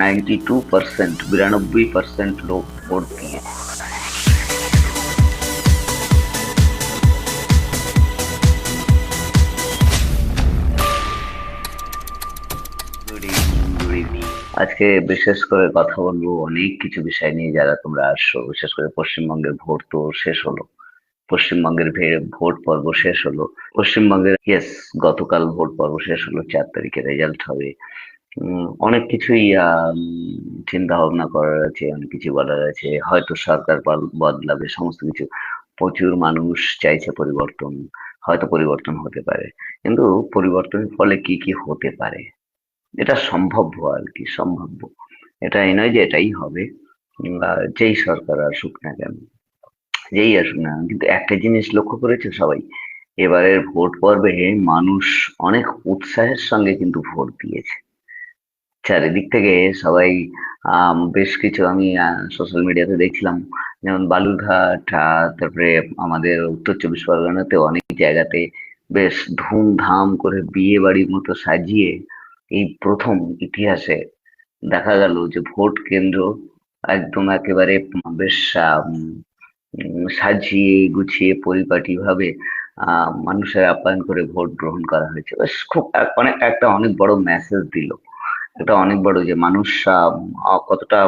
92%, 92% লোক ভোট দিয়ে। Good evening, good evening. আজকে বিশেষ করে কথা বলবো অনেক কিছু বিষয় নিয়ে, যারা তোমরা আসছো। বিশেষ করে পশ্চিমবঙ্গের ভোট তো শেষ হলো, পশ্চিমবঙ্গের ভোট পর্ব শেষ হলো। পশ্চিমবঙ্গের গতকাল ভোট পর্ব শেষ হলো, 4 তারিখে রেজাল্ট হবে। অনেক কিছুই চিন্তা ভাবনা করার আছে, অনেক কিছু বলার আছে। হয়তো সরকার বদলাবে, সমস্ত কিছু। প্রচুর মানুষ চাইছে পরিবর্তন, হয়তো পরিবর্তন হতে পারে। কিন্তু পরিবর্তনের ফলে কি কি হতে পারে, এটা সম্ভাব্য আর কি, সম্ভাব্য। এটা এই নয় যে এটাই হবে। যেই সরকার আসুক না কেন, যেই আসুক না কেন, কিন্তু একটা জিনিস লক্ষ্য করেছে সবাই, এবারের ভোট পর্বে মানুষ অনেক উৎসাহের সঙ্গে কিন্তু ভোট দিয়েছে। চারিদিক থেকে সবাই বেশ কিছু আমি সোশ্যাল মিডিয়াতে দেখছিলাম, যেমন বালুরঘাট, তারপরে আমাদের উত্তর চব্বিশ পরগনাতে অনেক জায়গাতে বেশ ধুমধাম করে বিয়ে বাড়ির মতো সাজিয়ে এই প্রথম ইতিহাসে দেখা গেল যে ভোট কেন্দ্র একদম একেবারে বেশ সাজিয়ে গুছিয়ে পরিপাটি ভাবে মানুষের আপ্যায়ন করে ভোট গ্রহণ করা হয়েছে। বেশ খুব অনেক একটা অনেক বড় মেসেজ দিল। এটা অনেক বড় যে মানুষ কতটা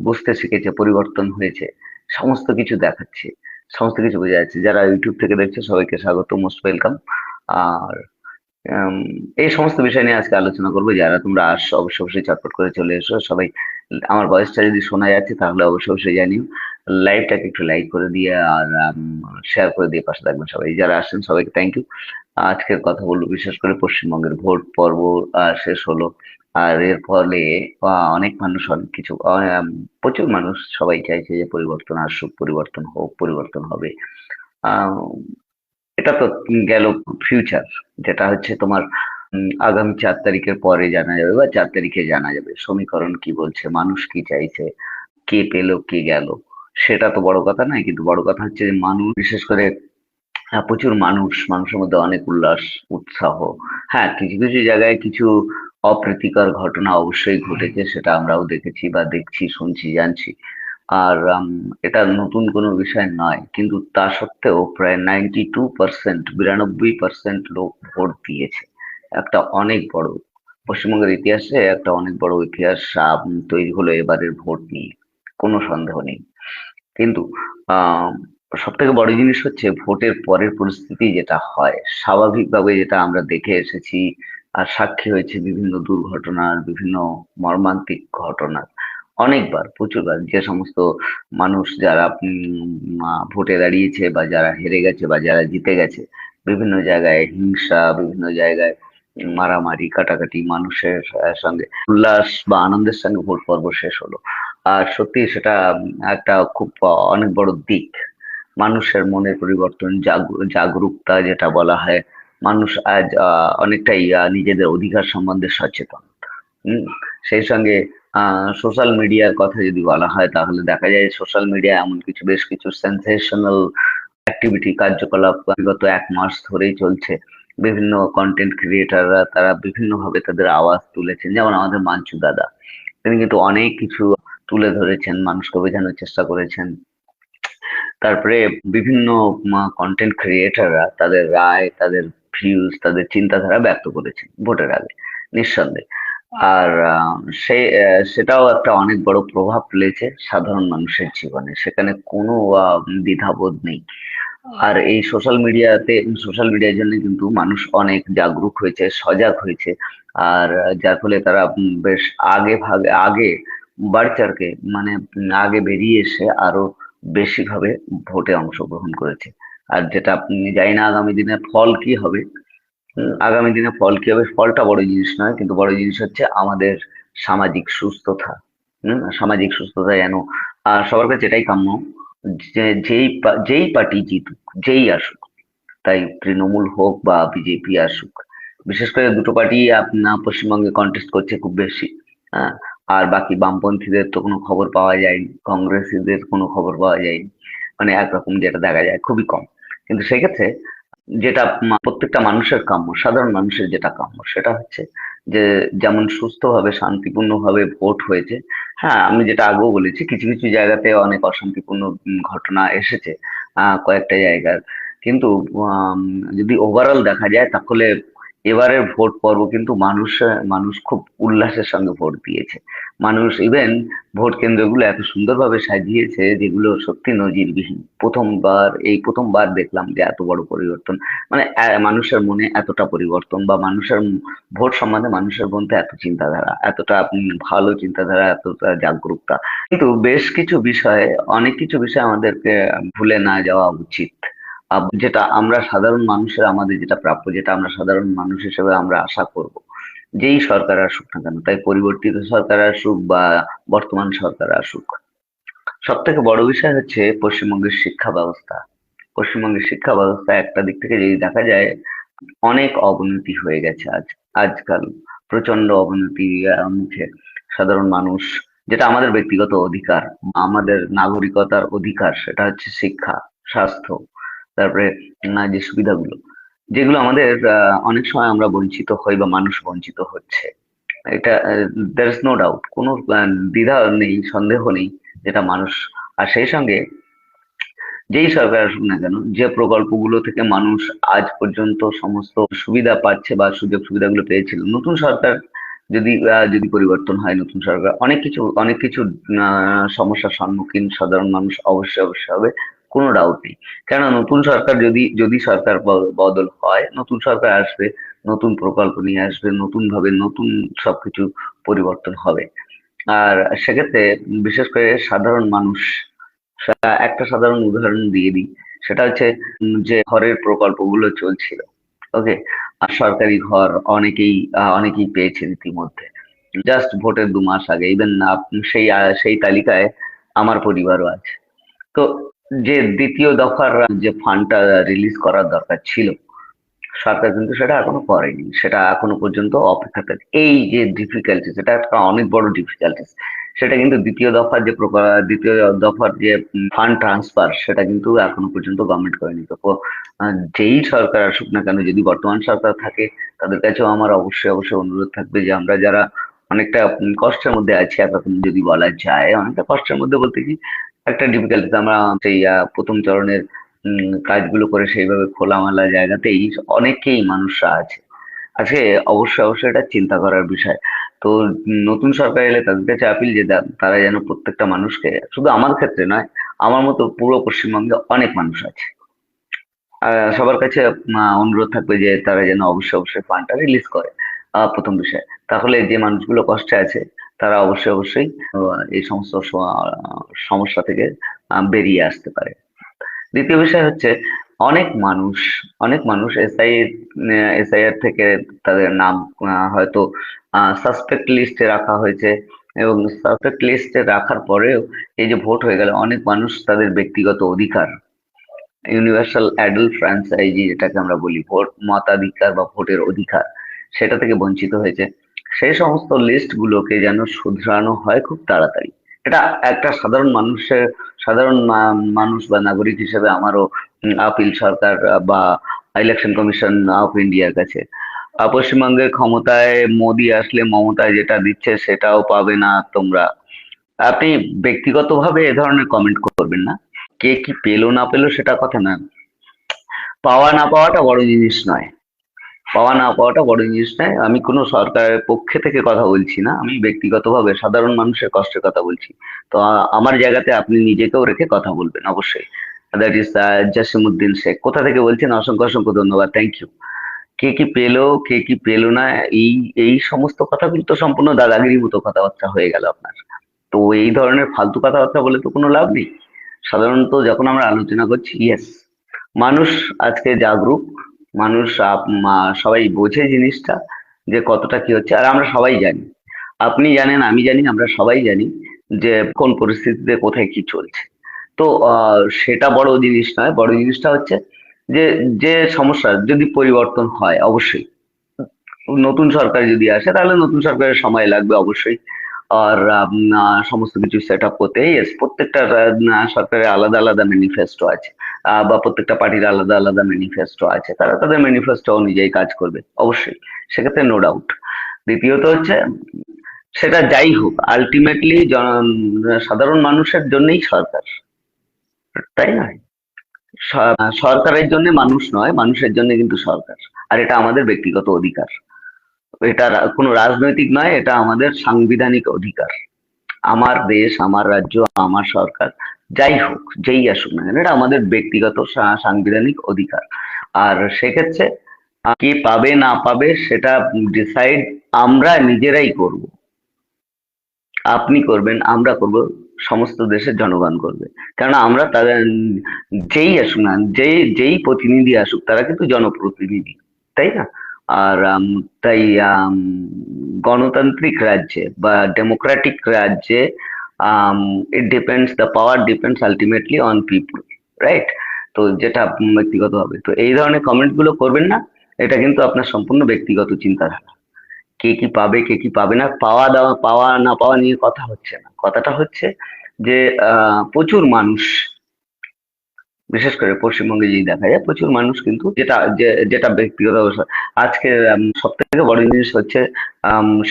বুঝতে শিখেছে, পরিবর্তন হয়েছে, সমস্ত কিছু দেখাচ্ছে, সমস্ত কিছু বোঝা যাচ্ছে। যারা ইউটিউব থেকে দেখছে সবাইকে স্বাগত, মোস্ট ওয়েলকাম। আর আম, এই সমস্ত বিষয় নিয়ে আজকে আলোচনা করবো। যারা তোমরা আসছো অবশ্যই অবশ্যই চটপট করে চলে এসো সবাই। আমার ভয়েসটা যদি শোনা যাচ্ছে তাহলে অবশ্যই অবশ্যই জানিও। লাইভটাকে একটু লাইক করে দিয়ে আর শেয়ার করে দিয়ে পাশে থাকবেন সবাই। যারা আসছেন সবাইকে থ্যাংক ইউ। আজকের কথা বলবো বিশেষ করে পশ্চিমবঙ্গের ভোট পর্ব শেষ হলো। আর এর ফলে অনেক মানুষ অনেক কিছু প্রচুর মানুষ সবাই চাইছে যে পরিবর্তন আসুক, পরিবর্তন হোক, পরিবর্তন হবে। আহ এটা তো গেল ফিউচার, যেটা হচ্ছে তোমার আগামী 4 তারিখের পরে জানা যাবে, বা 4 তারিখে জানা যাবে সমীকরণ কি বলছে, মানুষ কি চাইছে, কে পেলো কে গেল। সেটা তো বড় কথা নয়, কিন্তু বড় কথা হচ্ছে যে মানুষ বিশেষ করে প্রচুর মানুষের মধ্যে অনেক উল্লাস, উৎসাহ। হ্যাঁ, কিছু কিছু জায়গায় কিছু অপ্রীতিকর ঘটনা অবশ্যই ঘটেছে, সেটা আমরাও দেখেছি বা দেখছি, শুনছি, জানছি। আর এটা নতুন কোনো বিষয় নয়, কিন্তু তা সত্ত্বেও প্রায় 92%, 92% লোক ভোট দিয়েছে। একটা অনেক বড়, পশ্চিমবঙ্গের ইতিহাসে একটা অনেক বড় ইতিহাস তৈরি হলো এবারের ভোট নিয়ে, কোনো সন্দেহ নেই। কিন্তু আহ সব থেকে বড় জিনিস হচ্ছে ভোটের পরের পরিস্থিতি যেটা হয় স্বাভাবিকভাবে, যেটা আমরা দেখে এসেছি আর সাক্ষী হয়েছে বিভিন্ন দুর্ঘটনার, বিভিন্ন মর্মান্তিক ঘটনার। অনেকবার, প্রচুরবার যে সমস্ত মানুষ যারা ভোটে দাঁড়িয়েছে, বা যারা হেরে গেছে, বা যারা জিতে গেছে, বিভিন্ন জায়গায় হিংসা, বিভিন্ন জায়গায় মারামারি কাটাকাটি, মানুষের সঙ্গে উল্লাস বা আনন্দের সঙ্গে ভোট পর্ব শেষ হলো। আর সত্যি সেটা একটা খুব অনেক বড় দিক। মানুষের মনের পরিবর্তন, জাগরুকতা যেটা বলা হয়। মানুষ আজ অনেকটাই নিজেদের অধিকার সম্বন্ধে সচেতন। হুম, সেই সঙ্গে সোশ্যাল মিডিয়ার কথা যদি বলা হয় তাহলে দেখা যায় সোশ্যাল মিডিয়া এমন কিছু, বেশ কিছু সেন্সেশনাল অ্যাক্টিভিটি, কার্যকলাপ বিগত 1 মাস ধরেই চলছে। বিভিন্ন কন্টেন্ট ক্রিয়েটাররা তারা বিভিন্নভাবে তাদের আওয়াজ তুলেছেন, যেমন আমাদের মাঞ্চু দাদা, তিনি কিন্তু অনেক কিছু তুলে ধরেছেন, মানুষকে বোঝানোর চেষ্টা করেছেন। তারপরে বিভিন্ন কন্টেন্ট ক্রিয়েটাররা তাদের রায়, তাদের ভিউজ, তাদের চিন্তাধারা ব্যক্ত করেছেন ভোটের আগে, নিঃসন্দেহে। আর সেটাও একটা অনেক বড় প্রভাব ফেলেছে সাধারণ মানুষের জীবনে, সেখানে কোনো দ্বিধাবোধ নেই। আর এই সোশ্যাল মিডিয়ার জন্য কিন্তু মানুষ অনেক জাগরুক হয়েছে, সজাগ হয়েছে। আর যার ফলে তারা বেশ আগে বাড়ি চাড়কে, মানে আগে বেরিয়ে এসে আরো বেশি ভাবে ভোটে অংশগ্রহণ করেছে। আর যেটা জানি না আগামী দিনে ফল কি হবে। আগামী দিনে ফল কি হবে, ফলটা বড় জিনিস নয়, কিন্তু বড় জিনিস হচ্ছে আমাদের সামাজিক সুস্থতা। সামাজিক সুস্থতা যেন সবার কাছে এটাই কাম্য, যে যেই পার্টি জিতুক, যেই আসুক, তাই তৃণমূল হোক বা বিজেপি আসুক। বিশেষ করে দুটো পার্টি আপনার পশ্চিমবঙ্গে কন্টেস্ট করছে খুব বেশি। হ্যাঁ, আর বাকি বামপন্থীদের তো কোনো খবর পাওয়া যায়নি, কংগ্রেসীদের কোনো খবর পাওয়া যায়নি। মানে একরকম যেটা দেখা যায় খুবই কম। কিন্তু সেক্ষেত্রে যেটা প্রত্যেকটা মানুষের কাম্য, সাধারণ মানুষের যেটা কাম্য, সেটা হচ্ছে যে যেমন সুস্থভাবে শান্তিপূর্ণভাবে ভোট হয়েছে। হ্যাঁ, আমি যেটা আগেও বলেছি, কিছু কিছু জায়গাতে অনেক অশান্তিপূর্ণ ঘটনা এসেছে কয়েকটা জায়গার। কিন্তু আম, যদি ওভারঅল দেখা যায় তাহলে এবারের ভোট পর্ব কিন্তু মানুষ খুব উল্লাসের সঙ্গে ভোট দিয়েছে। মানুষ ইভেন ভোট কেন্দ্রগুলো এত সুন্দরভাবে সাজিয়েছে যেগুলো সত্যি নজিরবিহীন। প্রথমবার দেখলাম যে এত বড় পরিবর্তন, মানে মানুষের মনে এতটা পরিবর্তন, বা ভোট সম্বন্ধে মানুষের মধ্যে এত চিন্তাধারা, এতটা ভালো চিন্তাধারা, এতটা জাগরুকতা। কিন্তু বেশ কিছু বিষয়ে, অনেক কিছু বিষয় আমাদেরকে ভুলে না যাওয়া উচিত। যেটা আমরা সাধারণ মানুষের, আমাদের যেটা প্রাপ্য, যেটা আমরা সাধারণ মানুষ হিসেবে আমরা আশা করব, যেই সরকার আসুক না কেন, তাই পরিবর্তিত সরকার আসুক বা বর্তমান সরকার আসুক, সব থেকে বড় বিষয় হচ্ছে পশ্চিমবঙ্গের শিক্ষা ব্যবস্থা। পশ্চিমবঙ্গের শিক্ষা ব্যবস্থা একটা দিক থেকে যদি দেখা যায়, অনেক অবনতি হয়ে গেছে আজকাল। প্রচন্ড অবনতি মুখে সাধারণ মানুষ। যেটা আমাদের ব্যক্তিগত অধিকার, আমাদের নাগরিকতার অধিকার, সেটা হচ্ছে শিক্ষা, স্বাস্থ্য, তারপরে যে সুবিধাগুলো, যেগুলো আমাদের অনেক সময় আমরা বঞ্চিত হই বা মানুষ বঞ্চিত হচ্ছে। এটা there is no doubt, কোনো দ্বিধা নেই, সন্দেহ নেই, যেটা মানুষ। আর সেই সঙ্গে যেই সরকার আসুক না কেন, যে প্রকল্পগুলো থেকে মানুষ আজ পর্যন্ত সমস্ত সুবিধা পাচ্ছে বা সুযোগ সুবিধাগুলো পেয়েছিল, নতুন সরকার যদি পরিবর্তন হয়, নতুন সরকার অনেক কিছু সমস্যার সম্মুখীন সাধারণ মানুষ অবশ্যই হবে, কোনো ডাউট নেই। কেন, নতুন সরকার যদি সরকার বদল হয়, নতুন সরকার আসবে, নতুন প্রকল্প নিয়ে আসবে, নতুন ভাবে নতুন সবকিছু পরিবর্তন হবে। আর সেক্ষেত্রে বিশেষ করে সাধারণ মানুষ, একটা সাধারণ উদাহরণ দিয়ে দিই। সেটা হচ্ছে যে ঘরের প্রকল্পগুলো চলছিল, ওকে, আর সরকারি ঘর অনেকেই পেয়েছেন ইতিমধ্যে। জাস্ট ভোটের 2 মাস আগে, ইভেন সেই তালিকায় আমার পরিবারও আছে। তো যে দ্বিতীয় দফার যে ফান্ডটা রিলিজ করার দরকার ছিল, সরকার কিন্তু সেটা এখনো করেনি। সেটা এখনো পর্যন্ত অপেক্ষাতে। এই যে ডিফিকাল্টিস, এটা একটা অনেক বড় ডিফিকাল্টিস। সেটা কিন্তু দ্বিতীয় দফার যে ফান্ড ট্রান্সফার, সেটা কিন্তু এখনো পর্যন্ত গভর্নমেন্ট করেনি। তো যেই সরকার আসুক না কেন, যদি বর্তমান সরকার থাকে, তাদের কাছেও আমার অবশ্যই অনুরোধ থাকবে যে আমরা যারা অনেকটা কষ্টের মধ্যে আছি, এরকম যদি বলা যায়, অনেকটা কষ্টের মধ্যে বলতে কি, একটা ডিফিকাল্টিস, আমরা সেই প্রথম চরণের কাজগুলো করে সেইভাবে খোলামেলা জায়গাতেই অনেকেই মানুষরা আছে। আজকে অবশ্যই এটা চিন্তা করার বিষয়। তো নতুন সরকার এলে তাদের কাছে আপিল যে তারা যেন প্রত্যেকটা মানুষকে, শুধু আমার ক্ষেত্রে নয়, আমার মতো পুরো পশ্চিমবঙ্গে অনেক মানুষ আছে, সবার কাছে অনুরোধ থাকবে যে তারা যেন অবশ্যই ফান্ডটা রিলিজ করে। প্রথম বিষয়, তাহলে যে মানুষগুলো কষ্টে আছে, তারা অবশ্যই এই সমস্ত সমস্যা থেকে বেরিয়ে আসতে পারে। দ্বিতীয় বিষয় হচ্ছে, অনেক মানুষ অনেক মানুষ এসআইআর থেকে তাদের নাম হয়তো সাসপেক্ট লিস্টে রাখা হয়েছে, এবং সাসপেক্ট লিস্টে রাখার পরেও এই যে ভোট হয়ে গেল, অনেক মানুষ তাদের ব্যক্তিগত অধিকার, ইউনিভার্সাল অ্যাডাল্ট ফ্র্যাঞ্চাইজি যেটাকে আমরা বলি, ভোট মতাধিকার বা ভোটের অধিকার, সেটা থেকে বঞ্চিত হয়েছে। সেই সমস্ত লিস্ট গুলোকে যেন শুধরানো হয় খুব তাড়াতাড়ি। এটা একটা সাধারণ মানুষ বা নাগরিক হিসেবে আমারও আপিল সরকার বা ইলেকশন কমিশন অফ ইন্ডিয়ার কাছে। পশ্চিমবঙ্গের ক্ষমতায় মোদি আসলে মমতা যেটা দিচ্ছে সেটাও পাবে না তোমরা। আপনি ব্যক্তিগতভাবে এ ধরনের কমেন্ট করবেন না। কে কি পেলো না পেলো সেটা কথা না। পাওয়া না পাওয়াটা বড় জিনিস নয়। পাওয়া না পাওয়াটা বড় জিনিস নয়। আমি কোনো সরকারের পক্ষে থেকে কথা বলছি না। আমি ব্যক্তিগতভাবে সাধারণ মানুষের কষ্টের কথা বলছি। তো আমার জায়গাতে আপনি নিজেকেও রেখে কথা বলবেন অবশ্যই। That is Jasimuddin Sheikh. কোথা থেকে বলছেন? অসংখ্য ধন্যবাদ। Thank you. কে কি পেলো, কে কি পেলো না, এই এই সমস্ত কথাগুলো তো সম্পূর্ণ দাদাগিরির মতো কথাবার্তা হয়ে গেল আপনার। তো এই ধরনের ফালতু কথাবার্তা বলে তো কোনো লাভ নেই। সাধারণত যখন আমরা আলোচনা করছি, ইয়েস, মানুষ আজকে জাগরুক, মানুষ সবাই বোঝে জিনিসটা, যে কতটা কি হচ্ছে। আর আমরা সবাই জানি, আপনি জানেন, আমি জানি, আমরা সবাই জানি যে কোন পরিস্থিতিতে কোথায় কি চলছে। তো সেটা বড় জিনিস নয়। বড় জিনিসটা হচ্ছে যে যে সমস্যা যদি পরিবর্তন হয়, অবশ্যই নতুন সরকার যদি আসে, তাহলে নতুন সরকারের সময় লাগবে অবশ্যই। আর সমস্ত কিছু সেট আপ করতে, ইয়েস, প্রত্যেকটা সরকারের আলাদা ম্যানিফেস্টো আছে, বা প্রত্যেকটা পার্টির আলাদা ম্যানিফেস্টো আছে, তারা তাদের ম্যানিফেস্টো অনুযায়ী কাজ করবে অবশ্যই, সেক্ষেত্রে নো ডাউট। দ্বিতীয়ত হচ্ছে সেটা যাই হোক, আলটিমেটলি সাধারণ মানুষের জন্যই সরকার, তাই না? সরকারের জন্য মানুষ নয়, মানুষের জন্য কিন্তু সরকার। আর এটা আমাদের ব্যক্তিগত অধিকার, এটা কোনো রাজনৈতিক নয়, এটা আমাদের সাংবিধানিক অধিকার। আমার দেশ, আমার রাজ্য, আমার সরকার, যাই হোক, যেই আসুক না কেন, এটা আমাদের ব্যক্তিগত সাংবিধানিক অধিকার। আর সেক্ষেত্রে কে পাবে না পাবে সেটা ডিসাইড আমরা নিজেরাই করব। আপনি করবেন, আমরা করব, সমস্ত দেশের জনগণ করবে। কেননা আমরা তাদের, যেই আসুক না, যেই প্রতিনিধি আসুক, তারা কিন্তু জনপ্রতিনিধি, তাই না? আর তাই গণতান্ত্রিক রাজ্যে বা ডেমোক্রেটিক রাজ্যে it depends, the power depends ultimately on people, right? তো যেটা ব্যক্তিগত হবে, তো এই ধরনের কমেন্ট গুলো করবেন না। এটা কিন্তু আপনার সম্পূর্ণ ব্যক্তিগত চিন্তাধারা। কে কি পাবে, কে কি পাবে না, পাওয়া দেওয়া, পাওয়া না পাওয়া নিয়ে কথা হচ্ছে না। কথাটা হচ্ছে যে প্রচুর মানুষ, বিশেষ করে পশ্চিমবঙ্গে যদি দেখা যায়, প্রচুর মানুষ কিন্তু যেটা ব্যক্তিগত বিষয়। আজকে সব থেকে বড় জিনিস হচ্ছে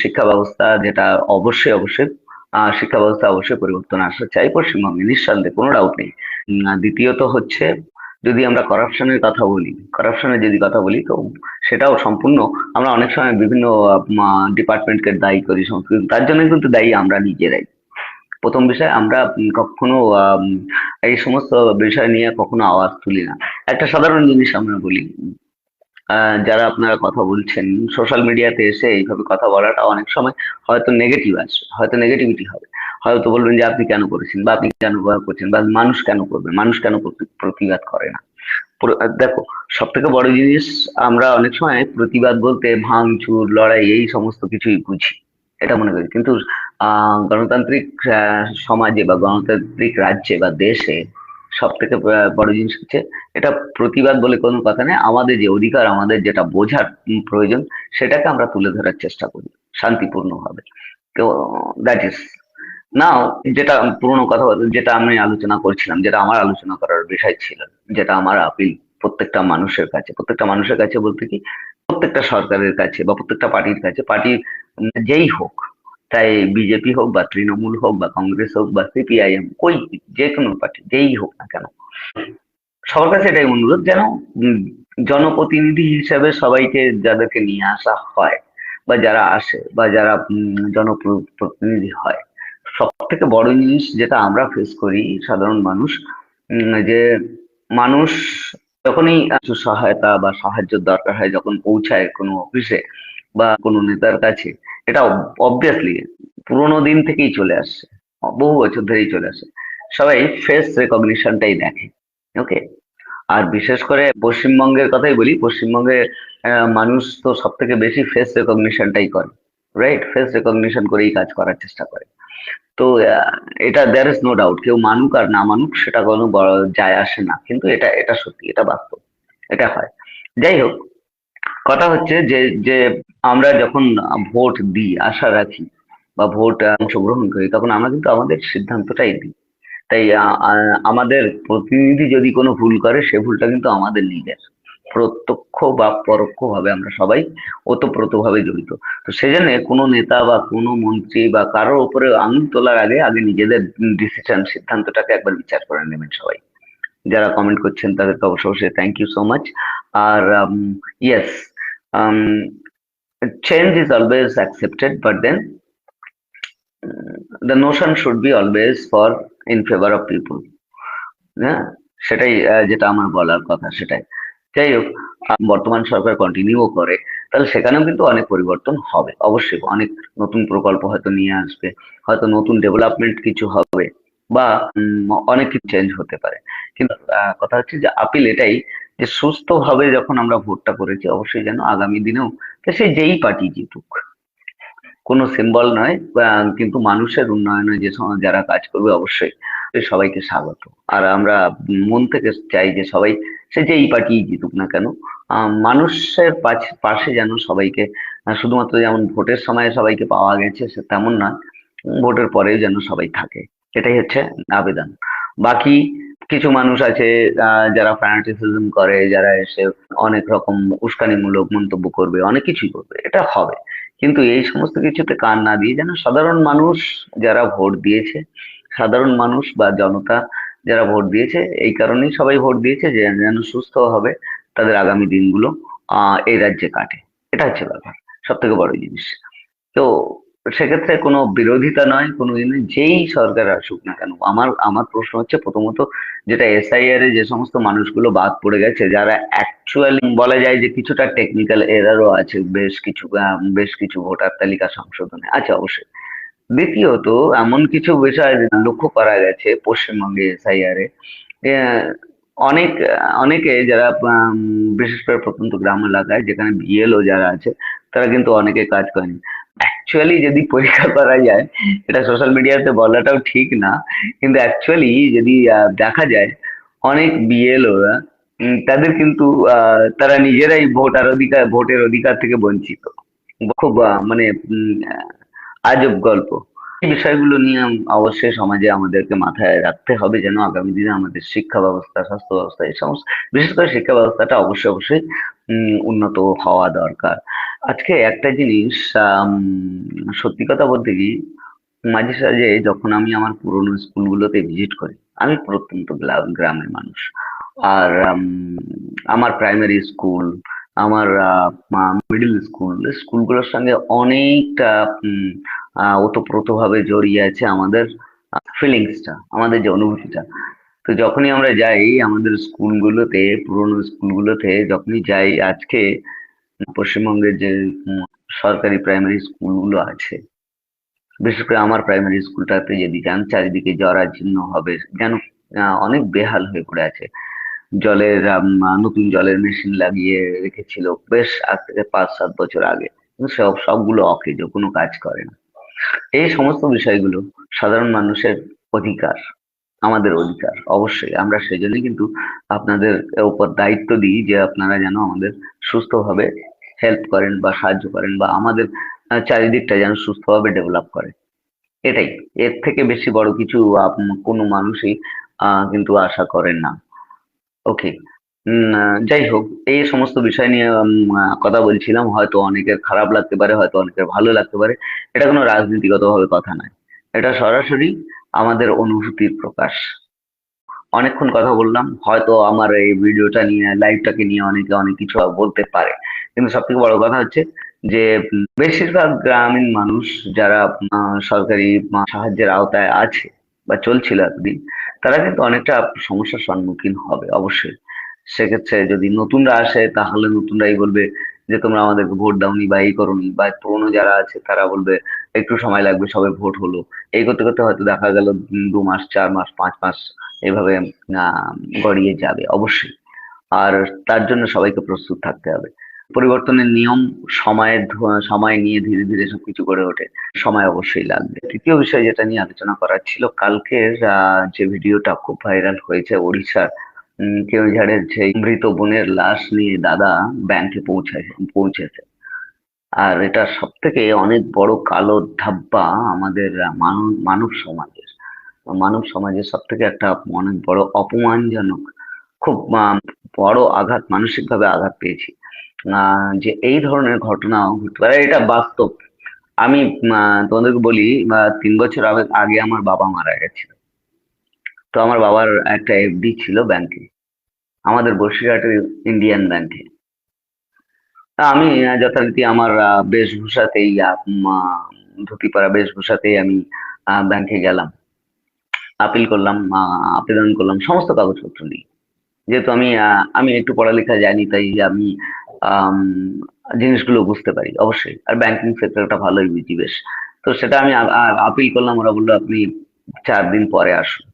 শিক্ষা ব্যবস্থা, যেটা অবশ্যই অবশ্যই শিক্ষা ব্যবস্থা অবশ্যই পরিবর্তন আসা চাই পশ্চিমবঙ্গে, নিঃসন্দেহে, কোনো ডাউট নেই। আর দ্বিতীয়ত হচ্ছে, যদি আমরা করাপশনের যদি কথা বলি, তো সেটাও সম্পূর্ণ, আমরা অনেক সময় বিভিন্ন ডিপার্টমেন্টকে দায়ী করি, সমস্ত কিছু তার জন্য কিন্তু দায়ী আমরা নিজেরাই। প্রথম বিষয়, আমরা কখনো এই সমস্ত বিষয় নিয়ে কখনো আওয়াজ তুলি না। একটা সাধারণ জিনিস আমরা বলি, যারা আপনারা কথা বলছেন সোশ্যাল মিডিয়াতে এসে এইভাবে কথা বলাটা অনেক সময় হয়তো নেগেটিভ আসবে, হয়তো নেগেটিভিটি হবে, হয়তো বলবেন যে আপনি কেন করেছেন, বা আপনি কেন ব্যবহার করছেন, বা মানুষ কেন করবে, মানুষ কেন প্রতিবাদ করে না। দেখো, সব থেকে বড় জিনিস, আমরা অনেক সময় প্রতিবাদ বলতে ভাঙচুর, লড়াই, এই সমস্ত কিছুই বুঝি, এটা মনে করি। কিন্তু গণতান্ত্রিক সমাজে বা গণতান্ত্রিক রাজ্যে বা দেশে সব থেকে বড় জিনিস হচ্ছে, এটা প্রতিবাদ বলে কোনো কথা নেই। আমাদের যে অধিকার, আমাদের যেটা বোঝার প্রয়োজন, সেটাকে আমরা তুলে ধরার চেষ্টা করি শান্তিপূর্ণভাবে। তো দ্যাট ইজ নাও, যেটা পুরোনো কথা, যেটা আমি আলোচনা করছিলাম, যেটা আমার আলোচনা করার বিষয় ছিল, যেটা আমার আপিল প্রত্যেকটা মানুষের কাছে বলতে কি, প্রত্যেকটা সরকারের কাছে বা প্রত্যেকটা পার্টির কাছে, পার্টি যেই হোক, চাই বিজেপি হোক বা তৃণমূল হোক বা কংগ্রেস হোক বা সিপিআইএম, যে কোনো পার্টি যেই হোক না কেন, সবার কাছে এটাই অনুরোধ, যেন উম, জনপ্রতিনিধি হিসেবে সবাইকে, যাদেরকে নিয়ে আসা হয় বা যারা আসে বা যারা জনপ্রতিনিধি হয়, সব থেকে বড় জিনিস যেটা আমরা ফেস করি সাধারণ মানুষ, যে মানুষ যখনই কিছু সহায়তা বা সাহায্যের দরকার হয়, যখন পৌঁছায় কোনো অফিসে বা কোনো নেতার কাছে, এটা অবভিয়াসলি পুরোনো দিন থেকেই চলে আসছে, বহু বছর ধরেই চলে আসে, সবাই ফেস রেকগনিশনটাই দেখে। ওকে। আর বিশেষ করে পশ্চিমবঙ্গের কথাই বলি, পশ্চিমবঙ্গে মানুষ তো সব থেকে বেশি ফেস রেকগনিশনটাই করে, রাইট? ফেস রেকগনিশন করেই কাজ করার চেষ্টা করে। তো এটা দেয়ার ইজ নো ডাউট, কেউ মানুক আর না মানুক সেটা কোনো বড় যায় আসে না, কিন্তু এটা এটা সত্যি, এটা বাস্তব, এটা হয়। যাই হোক, কথা হচ্ছে যে যে আমরা যখন ভোট দিই, আশা রাখি, বা ভোট অংশগ্রহণ করি, তখন আমরা কিন্তু আমাদের সিদ্ধান্তটাই দিই। তাই আমাদের প্রতিনিধি যদি কোনো ভুল করে, সে ভুলটা কিন্তু আমাদের নিজের, প্রত্যক্ষ বা পরোক্ষ ভাবে আমরা সবাই ওতপ্রোত ভাবে জড়িত। তো সেজন্য কোনো নেতা বা কোনো মন্ত্রী বা কারোর উপরে আঙুল তোলার আগে আগে নিজেদের সিদ্ধান্তটাকে একবার বিচার করে নেবেন সবাই। যারা কমেন্ট করছেন তাদেরকে অবশ্যই থ্যাংক ইউ সো মাচ। আর yes, change is always accepted, but then the notion should be always for in favor of people. হ্যাঁ, সেটাই যেটা আমার বলার কথা, সেটাই। যাই হোক, বর্তমান সরকার কন্টিনিউ করে, তাহলে সেখানেও কিন্তু অনেক পরিবর্তন হবে, অবশ্যই অনেক নতুন প্রকল্প হয়তো নিয়ে আসবে, হয়তো নতুন ডেভেলপমেন্ট কিছু হবে, বা অনেক কিছু চেঞ্জ হতে পারে। কিন্তু কথা হচ্ছে যে আপিল এটাই, যে সুস্থভাবে যখন আমরা ভোটটা করেছি, অবশ্যই যেন আগামী দিনেও সে যেই পার্টি জিতুক, কোনো সিম্বল নয়, কিন্তু মানুষের উন্নয়নে যে যারা কাজ করবে, অবশ্যই সবাইকে স্বাগত। আর আমরা মন থেকে চাই যে সবাই, সে যে এই পার্টি জিতুক না কেন, মানুষের পাশে যেন সবাইকে, শুধুমাত্র যেমন ভোটের সময় সবাইকে পাওয়া গেছে সে তেমন নয়, ভোটের পরেও যেন সবাই থাকে, এটাই হচ্ছে আবেদন। বাকি কিছু মানুষ আছে যারা ফ্যানাটিসিজম করে, যারা এসে অনেক রকম উস্কানিমূলক মন্তব্য করবে, অনেক কিছুই করবে, এটা হবে। কিন্তু এই সমস্ত কিছুতে কান না দিয়ে যেন সাধারণ মানুষ যারা ভোট দিয়েছে, সাধারণ মানুষ বা জনতা যারা ভোট দিয়েছে, এই কারণেই সবাই ভোট দিয়েছে যে যেন সুস্থভাবে তাদের আগামী দিনগুলো এই রাজ্যে কাটে। এটা হচ্ছে ব্যাপার, সব থেকে বড় জিনিস। তো সেক্ষেত্রে কোনো বিরোধিতা নয়, কোনো যেই সরকার আসুক না কেন, আমার আমার প্রশ্ন হচ্ছে প্রথমত, যেটা এসআইআর এ যে সমস্ত মানুষগুলো বাদ পড়ে গেছে, যারা অ্যাকচুয়ালি বলা যায় যে কিছুটা টেকনিক্যাল এরারও আছে, বেশ কিছু ভোটার তালিকা সংশোধনে আছে অবশ্যই। দ্বিতীয়ত, এমন কিছু বিষয় লক্ষ্য করা গেছে পশ্চিমবঙ্গে এসআইআর এ, আহ, অনেকে যারা বিশেষ করে প্রত্যন্ত গ্রাম এলাকায় যেখানে বিএলও যারা আছে, তারা কিন্তু অনেকে কাজ করেনি। অ্যাকচুয়ালি যদি পরীক্ষা করা যায়, এটা সোশ্যাল মিডিয়াতে বলাটাও ঠিক না, কিন্তু অ্যাকচুয়ালি যদি দেখা যায়, অনেক বিএলওরা তাদের কিন্তু তারা নিজেরাই ভোটের অধিকার থেকে বঞ্চিত। খুব মানে আজব গল্প। এই বিষয়গুলো নিয়ে অবশ্যই সমাজে আমাদেরকে মাথায় রাখতে হবে, যেন আগামী দিনে আমাদের শিক্ষা ব্যবস্থা, স্বাস্থ্য ব্যবস্থা, এই সমস্ত, বিশেষ করে শিক্ষা ব্যবস্থাটা অবশ্যই অবশ্যই উন্নত হওয়া দরকার। আজকে একটা জিনিস, সত্যি কথা বলতে কি, মাঝে সাঝে যখন আমি আমার পুরোনো স্কুলগুলোতে ভিজিট করি, আমি প্রত্যন্ত গ্রামের মানুষ, আর আমার প্রাইমারি স্কুল, আমার মিডল স্কুলগুলোর সঙ্গে অনেকটা ওতপ্রোতভাবে জড়িয়ে আছে আমাদের ফিলিংসটা, আমাদের যে অনুভূতিটা। তো যখনই আমরা যাই আমাদের স্কুলগুলোতে, পুরোনো স্কুলগুলোতে যখনই যাই, আজকে পশ্চিমবঙ্গের যে সরকারি প্রাইমারি স্কুলগুলো আছে, বিশেষ করে আমার প্রাইমারি স্কুলটাতে যদি যান, চারিদিকে জরাজীর্ণ হবে, যেন অনেক বেহাল হয়ে পড়ে আছে। নতুন জলের মেশিন লাগিয়ে রেখেছিল বেশ আজ থেকে 5-7 বছর আগে, কিন্তু সবগুলো অকেজো, কোনো কাজ করে না। এই সমস্ত বিষয়গুলো সাধারণ মানুষের অধিকার, আমাদের অধিকার। অবশ্যই আমরা সেজন্যই কিন্তু আপনাদের উপর দায়িত্ব দিই যে আপনারা যেন আমাদের সুস্থভাবে হেল্প করেন বা সাহায্য করেন, বা আমাদের চারিদিকটা যেন সুস্থভাবে ডেভেলপ করে। এটাই, এর থেকে বেশি বড় কিছু কোনো মানুষই কিন্তু আশা করেন না। ওকে। যাই হোক, এই সমস্ত বিষয় নিয়ে কথা বলছিলাম। হয়তো অনেকের খারাপ লাগতে পারে, হয়তো অনেকের ভালো লাগতে পারে। এটা কোনো রাজনীতিগত ভাবে কথা নয়, এটা সরাসরি আমাদের অনুভূতির প্রকাশ। অনেকক্ষণ কথা বললাম, হয়তো আমার এই ভিডিওটা নিয়ে, লাইভটাকে নিয়ে অনেকে অনেক কিছু বলতে পারে, কিন্তু সব থেকে বড় কথা হচ্ছে যে বেশিরভাগ গ্রামীণ মানুষ যারা সরকারি সাহায্যের আওতায় আছে বা চলছিল এতদিন, তারা কিন্তু অনেকটা সমস্যার সম্মুখীন হবে অবশ্যই। সেক্ষেত্রে যদি নতুনরা আসে, তাহলে নতুনরাই বলবে যে তোমরা আমাদেরকে ভোট দাওনি বা এই করোনি, বা পুরনো যারা আছে তারা বলবে একটু সময় লাগবে, সবে ভোট হলো। এই করতে করতে হয়তো দেখা গেল 2 মাস, 4 মাস, 5 মাস এভাবে আহ গড়িয়ে যাবে অবশ্যই। আর তার জন্য সবাইকে প্রস্তুত থাকতে হবে। পরিবর্তনের নিয়ম সময় নিয়ে ধীরে ধীরে সবকিছু গড়ে ওঠে, সময় অবশ্যই লাগবে। তৃতীয় বিষয় যেটা নিয়ে আলোচনা করার ছিল, কালকের যে ভিডিওটা খুব ভাইরাল হয়েছে ওড়িশার কেওঝাড়ের যে মৃত বোনের লাশ নিয়ে দাদা ব্যাংকে পৌঁছেছে। আর এটা সব থেকে অনেক বড় কালো ধাব্বা আমাদের মানব সমাজের সব থেকে একটা অনেক বড় অপমানজনক, খুব বড় আঘাত, মানসিক ভাবে আঘাত পেয়েছি। যে এই ধরনের ঘটনা ঘটতে পারে, এটা বাস্তব। আমি তোমাদেরকে বলি, 3 বছর আগে আমার বাবা মারা গেছিল। তো আমার বাবার একটা এফডি ছিল ব্যাংকে, আমাদের বসিরহাটের ইন্ডিয়ান ব্যাংকে। তা আমি যথারীতি আমার বেশভূষাতেই, ধুতি পরা বেশভূষাতেই আমি ব্যাংকে গেলাম, আবেদন করলাম সমস্ত কাগজপত্র নিয়ে। যেহেতু আমি একটু পড়ালেখা জানি, তাই আমি আম, জিনিসগুলো বুঝতে পারি অবশ্যই, আর ব্যাংকিং সেক্টরটা ভালোই বুঝি বেশ। তো সেটা আমি আপিল করলাম, ওরা বললো আপনি 4 দিন পরে আসুন।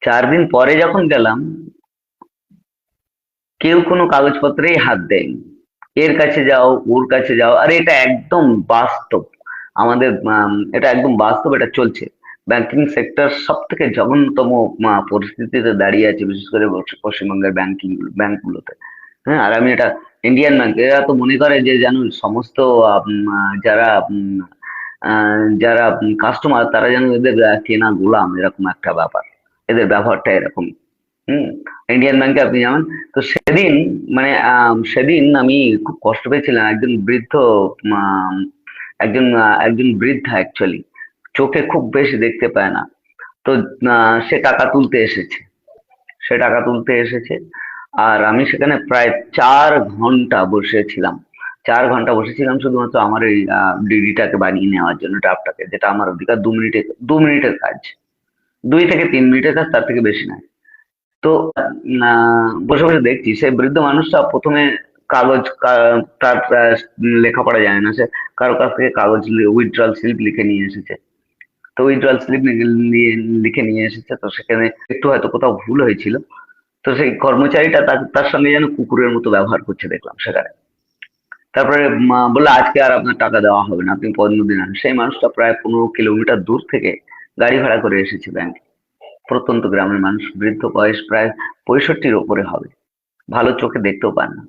4 দিন পরে যখন গেলাম, কেউ কোনো কাগজপত্রেই হাত দেয়নি। এর কাছে যাও, ওর কাছে যাও, আর এটা একদম বাস্তব। এটা একদম বাস্তব, এটা চলছে। ব্যাংকিং সেক্টর সব থেকে জঘন্যতম পরিস্থিতিতে দাঁড়িয়ে আছে, বিশেষ করে পশ্চিমবঙ্গের ব্যাংকগুলোতে। হ্যাঁ, আর আমি এটা ইন্ডিয়ান ব্যাংক, এরা তো মনে করে যে যেন সমস্ত যারা কাস্টমার, তারা যেন এদের কেনা গোলাম, এরকম একটা ব্যাপার। এদের ব্যবহারটা এরকম। হুম, ইন্ডিয়ান ব্যাংকে আপনি যাবেন। তো সেদিন মানে সেদিন আমি খুব কষ্ট পেয়েছিলাম। একজন বৃদ্ধ, আম, একজন বৃদ্ধা অ্যাকচুয়ালি, চোখে খুব বেশি দেখতে পায় না। তো সে টাকা তুলতে এসেছে। সে টাকা তুলতে এসেছে আর আমি সেখানে প্রায় 4 ঘন্টা বসেছিলাম। 4 ঘন্টা বসেছিলাম শুধুমাত্র আমার এই ডিডিটাকে বানিয়ে নেওয়ার জন্য, ড্রাফটাকে, যেটা আমার অধিকার। 2 মিনিটের কাজ, 2 থেকে 3 মিনিটের কাজ, তার থেকে বেশি নয়। তো বসে বসে দেখছি সেই বৃদ্ধ মানুষটা প্রথমে তার লেখাপড়া জানে না। সে কারো কাছ থেকে কাগজ উইথড্রল স্লিপ লিখে নিয়ে এসেছে। তো উইথড্রল স্লিপ নিয়ে লিখে নিয়ে এসেছে। তো সেখানে একটু হয়তো কোথাও ভুল হয়েছিল। তো সেই কর্মচারীটা তার সঙ্গে যেন কুকুরের মতো ব্যবহার করছে দেখলাম সেখানে। তারপরে বললো আজকে আর আপনার টাকা দেওয়া হবে না, আপনি অন্য দিন আসুন। সেই মানুষটা প্রায় 15 কিলোমিটার দূর থেকে গাড়ি ভাড়া করে এসেছে ব্যাংকে। প্রত্যন্ত গ্রামের মানুষ, বৃদ্ধ, বয়স প্রায় 65-র ওপরে হবে, ভালো চোখে দেখতেও পান না।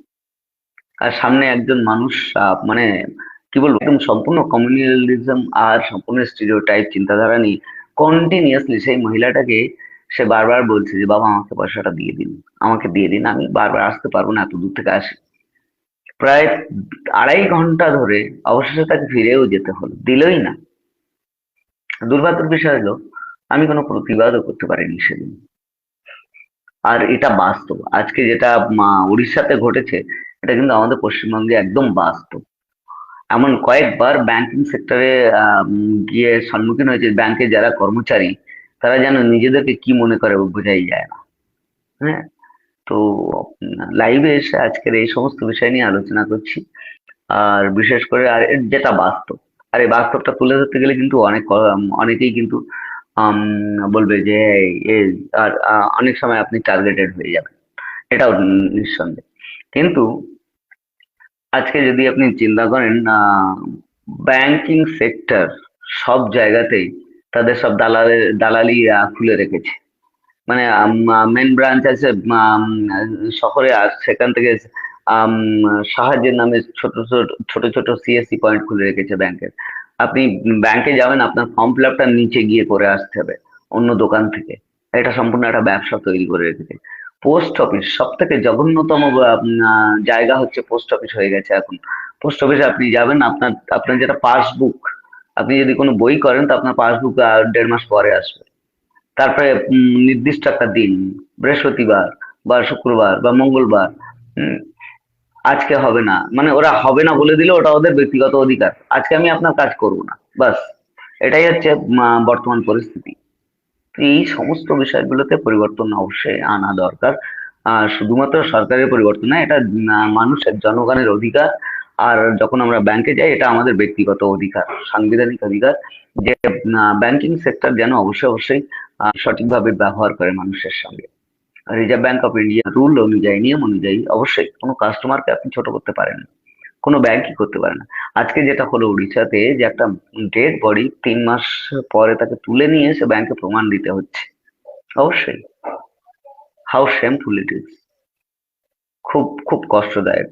আর সামনে একজন মানুষ, মানে কি বলবো, একদম সম্পূর্ণ কমিউনালিজম আর সম্পূর্ণ স্টিরিওটাইপ চিন্তাধারা নিয়ে কন্টিনিউয়াসলি সেই মহিলাটাকে সে বারবার বলছে যে বাবা আমাকে পয়সাটা দিয়ে দিন, আমাকে দিয়ে দিন, আমি বারবার আসতে পারবো না, এত দূর থেকে আসি। প্রায় 2.5 ঘন্টা ধরে অবশেষে তাকে ফিরেও যেতে হলো, দিলই না। দুর্ভাগ্যের বিষয় হলো আমি কোনো প্রতিবাদও করতে পারিনি সেদিন। আর এটা বাস্তব, আজকে যেটা উড়িষ্যাতে ঘটেছে, এটা কিন্তু আমাদের পশ্চিমবঙ্গে একদম বাস্তব। এমন কয়েকবার ব্যাংকিং সেক্টরে গিয়ে সম্মুখীন হয়েছে, ব্যাংকে যারা কর্মচারী তারা যেন নিজেদেরকে কি মনে করে বোঝাই যায় না। হ্যাঁ। তো লাইভে এসে আজকের এই সমস্ত বিষয় নিয়ে আলোচনা করছি। আর বিশেষ করে আর যেটা বাস্তব, আর এই বাস্তবটা তুলে ধরতে গেলে কিন্তু অনেকেই কিন্তু আম, বলবে যে এই আর অনেক সময় আপনি টার্গেটেড হয়ে যাবেন, এটাও নিঃসন্দেহে। কিন্তু আজকে যদি আপনি চিন্তা করেন, ব্যাংকিং সেক্টর সব জায়গাতেই তাদের সব দালালি খুলে রেখেছে। মানে মেন ব্রাঞ্চ আছে শহরে, আর সেখান থেকে আম, সাহায্যের নামে ছোট ছোট ছোট ছোট সিএসসি পয়েন্ট খুলে রেখেছে ব্যাংকের। আপনি ব্যাংকে যাবেন, আপনার ফর্ম ফিল আপটা নিচে গিয়ে করে আসতে হবে অন্য দোকান থেকে। এটা সম্পূর্ণ একটা ব্যবসা তৈরি করে রেখেছে। পোস্ট অফিস সব থেকে জঘন্যতম জায়গা হচ্ছে পোস্ট অফিস হয়ে গেছে এখন। পোস্ট অফিসে আপনি যাবেন, আপনার আপনার যেটা পাসবুক, আপনি যদি কোনো বই করেন তো আপনার পাসবুক 1.5 মাস পরে আসবে। তারপরে নির্দিষ্ট একটা দিন, বৃহস্পতিবার বা শুক্রবার বা মঙ্গলবার, উম, আজকে হবে না, মানে ওরা হবে না বলে দিলে ওটা ওদের ব্যক্তিগত অধিকার, আজকে আমি আপনার কাজ করব না, বাস। এটাই হচ্ছে বর্তমান পরিস্থিতি। তো এই সমস্ত বিষয়গুলোতে পরিবর্তন অবশ্যই আনা দরকার। শুধুমাত্র সরকারের পরিবর্তন না, এটা মানুষের, জনগণের অধিকার। আর যখন আমরা ব্যাংকে যাই, এটা আমাদের ব্যক্তিগত অধিকার, সাংবিধানিক অধিকার, যে ব্যাংকিং সেক্টর যেন অবশ্যই অবশ্যই সঠিকভাবে ব্যবহার করে মানুষের সঙ্গে। Reserve bank of India rule অনুযায়ী, নিয়ম অনুযায়ী অবশ্যই কোনো কাস্টমারকে আপনি ছোট করতে পারেন না, কোনো ব্যাংকই করতে পারে না। আজকে যেটা হলো উড়িষ্যাতে, যে একটা ডেড বডি 3 মাস পরে তাকে তুলে নিয়ে এসে ব্যাংকে প্রমাণ দিতে হচ্ছে, অবশ্যই হাউ শেমফুল ইট ইজ। খুব খুব কষ্টদায়ক।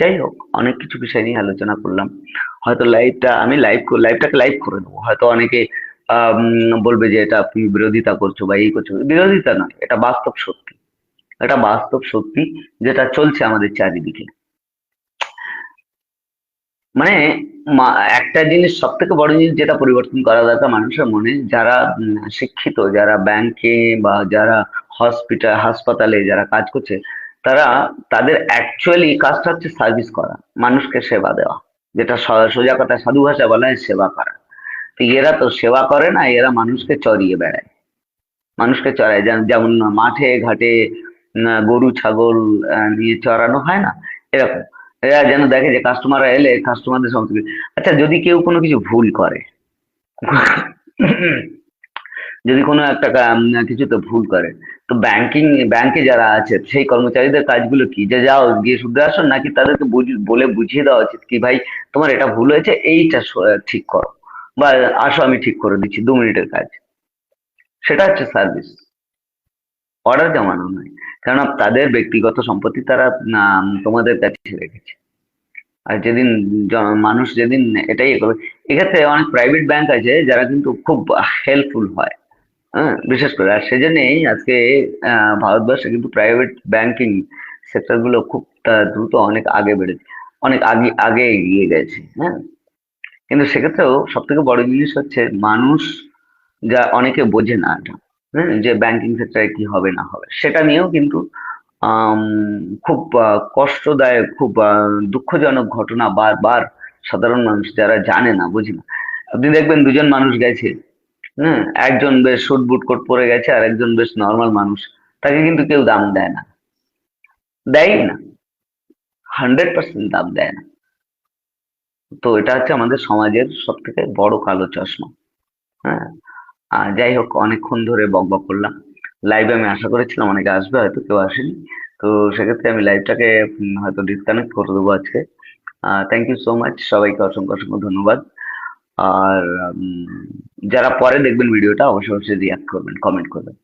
যাই হোক, অনেক কিছু বিষয় নিয়ে আলোচনা করলাম। হয়তো লাইভটাকে লাইভ করে দেবো, হয়তো অনেকে বলবে যে এটা তুমি বিরোধিতা করছো বা এই করছো। বিরোধিতা নয়, এটা বাস্তব সত্যি। এটা বাস্তব সত্যি, যেটা চলছে আমাদের চারিদিকে। মানে একটা জিনিস, সব থেকে বড় জিনিস যেটা পরিবর্তন করা দরকার মানুষের মনে, যারা শিক্ষিত, যারা ব্যাংকে বা যারা হাসপাতালে যারা কাজ করছে, তারা, তাদের অ্যাকচুয়ালি কাজটা হচ্ছে সার্ভিস করা, মানুষকে সেবা দেওয়া, যেটা সোজা কথা সাধু ভাষা বলা হয় সেবা করা। তো এরা তো সেবা করে না, এরা মানুষকে চড়িয়ে বেড়ায়। মানুষকে চড়ায়, যেমন মাঠে ঘাটে গরু ছাগল নিয়ে চড়ানো হয় না, এরকম। এরা যেন দেখে যে কাস্টমাররা এলে কাস্টমারদের সমস্ত কিছু। আচ্ছা, যদি কেউ কোনো কিছু ভুল করে, যদি কোনো একটা কিছুতে ভুল করে, তো ব্যাংকে যারা আছে সেই কর্মচারীদের কাজগুলো কি, যে যাও গিয়ে শুধরে আসো, নাকি তাদেরকে বলে বুঝিয়ে দেওয়া উচিত কি ভাই তোমার এটা ভুল হয়েছে, এইটা ঠিক করো, বা আসো আমি ঠিক করে দিচ্ছি, 2 মিনিটের কাজ। সেটা হচ্ছে সার্ভিস, অর্ডার জমানো নয়। কারণ তাদের ব্যক্তিগত সম্পত্তি তারা তোমাদের কাছে রেখেছে। আর যেদিন মানুষ যেদিন এটাই করবে, এক্ষেত্রে অনেক প্রাইভেট ব্যাংক আছে যারা কিন্তু খুব হেল্পফুল হয়। হ্যাঁ, বিশেষ করে আর সেজন্যই আজকে ভারতবর্ষে কিন্তু প্রাইভেট ব্যাংকিং সেক্টর গুলো খুব দ্রুত অনেক আগে বেড়েছে, অনেক আগে আগে এগিয়ে গেছে। হ্যাঁ, কিন্তু সেক্ষেত্রেও সব থেকে বড় জিনিস হচ্ছে মানুষ যা অনেকে বোঝে না এটা, হ্যাঁ, যে ব্যাংকিং সেক্টরে কি হবে না হবে সেটা নিয়েও কিন্তু আম, খুব কষ্টদায়ক, খুব দুঃখজনক ঘটনা বারবার সাধারণ মানুষ যারা জানে না, বোঝে না। আপনি দেখবেন দুজন মানুষ গেছে, হ্যাঁ, একজন বেশ সুট বুট কোট পরে গেছে আর একজন বেশ নর্মাল মানুষ, তাকে কিন্তু কেউ দাম দেয় না, দেয়ই না, 100% দাম দেয় না। তো এটা হচ্ছে আমাদের সমাজের সব থেকে বড় কালো চশমা। হ্যাঁ, যাই হোক, অনেকক্ষণ ধরে বকবক করলাম। লাইভে আমি আশা করেছিলাম অনেকে আসবে, হয়তো কেউ আসেনি। তো সেক্ষেত্রে আমি লাইভটাকে হয়তো ডিসকানেক্ট করে দেবো আজকে। থ্যাংক ইউ সো মাচ, সবাইকে অসংখ্য অসংখ্য ধন্যবাদ। আর যারা পরে দেখবেন ভিডিওটা অবশ্যই অবশ্যই রিয়াক্ট করবেন, কমেন্ট করবেন।